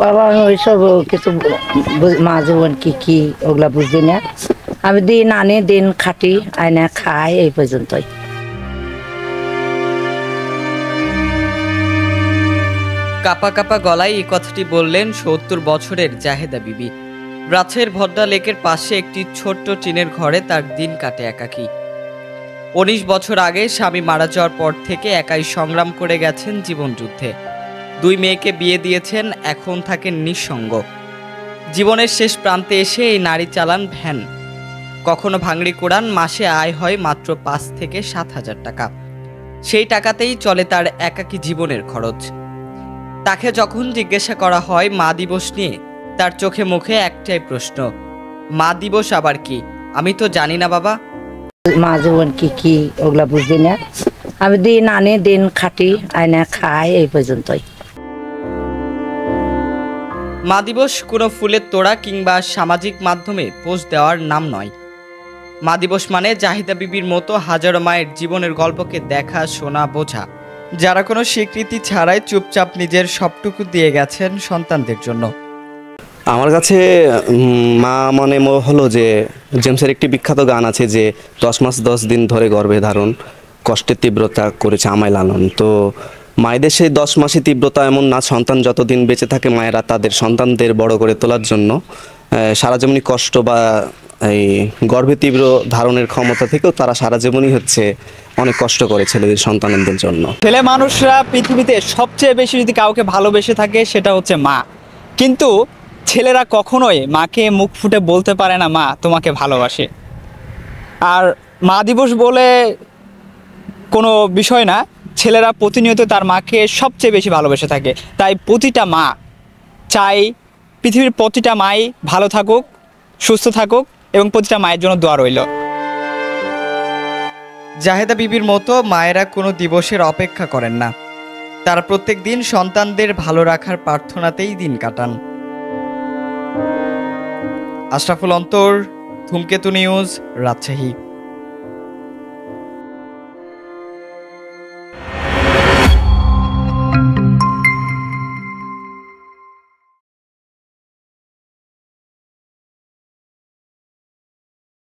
বাবা আমি ওইসব কিছু মা জীবন কি কি ওগুলা বুঝি না। আমি দিন আনি দিন খাটি আয়না খাই এই পর্যন্তই। কাপা কাপা গলায় এই কথাটি বললেন ৭০ বছরের জাহেদা বিবি। রাজশাহীর ভদ্রা লেকের পাশে একটি ছোট্ট টিনের ঘরে তার দিন কাটে একাকী। ১৯ বছর আগে স্বামী মারা যাওয়ার পর থেকে একাই সংগ্রাম করে গেছেন জীবনযুদ্ধে। ২ মেয়েকে বিয়ে দিয়েছেন, এখন থাকেন নিঃসঙ্গ। জীবনের শেষ প্রান্তে এসে এই নারী চালান ভ্যান। কখনো ভাঙড়ি কোড়ান, মাসে আয় হয় মাত্র ৫ থেকে ৭,০০০ টাকা। সেই টাকাতেই চলে তার একাকী জীবনের খরচ। তাকে যখন জিজ্ঞাসা করা হয় মা দিবস নিয়ে, তার চোখে মুখে একটাই প্রশ্ন, মা দিবস আবার কি? আমি তো জানি না বাবা। মা জীবন কি কি ওগুলা বুঝি না। আমি দিন আনি দিন খাটি আয়না খাই এই পর্যন্তই। মা দিবস কোনো ফুলের তোড়া কিংবা সামাজিক মাধ্যমে পোস্ট দেওয়ার নাম নয়। মা দিবস মানে জাহিদা বিবির মতো হাজারো মায়ের জীবনের গল্পকে দেখা, শোনা, বোঝা, যারা কোনো স্বীকৃতি ছাড়াই চুপচাপ নিজের সবটুকু দিয়ে গেছেন সন্তানদের জন্য। আমার কাছে মা মানে হলো যে জেমসের একটি বিখ্যাত গান আছে যে 10 মাস 10 দিন ধরে গর্ভে ধারণ, কষ্টের তীব্রতা করেছে আমায় লালন। তো মায়েদের সেই 10 মাসে তীব্রতা এমন না, সন্তান যতদিন বেঁচে থাকে মায়েরা তাদের সন্তানদের বড় করে তোলার জন্য সারা জীবনই কষ্ট বা এই গর্ভে তীব্র ধারণের ক্ষমতা থেকেও তারা সারা জীবনই অনেক কষ্ট করে ছেলেদের সন্তানদের জন্য। ছেলে মানুষরা পৃথিবীতে সবচেয়ে বেশি যদি কাউকে ভালোবেসে থাকে সেটা হচ্ছে মা। কিন্তু ছেলেরা কখনোই মাকে মুখ ফুটে বলতে পারে না মা তোমাকে ভালোবাসে। আর মা দিবস বলে কোনো বিষয় না, ছেলেরা প্রতিনিয়ত তার মাকে সবচেয়ে বেশি ভালোবেসে থাকে। তাই প্রতিটা মা চাই পৃথিবীর প্রতিটা মাই ভালো থাকুক, সুস্থ থাকুক এবং প্রতিটা মায়ের জন্য দোয়া রইল। জাহেদা বিবির মতো মায়েরা কোনো দিবসের অপেক্ষা করেন না। তারা প্রত্যেক দিন সন্তানদের ভালো রাখার প্রার্থনাতেই দিন কাটান। আশরাফুল অন্তর, ধূমকেতু নিউজ, রাজশাহী।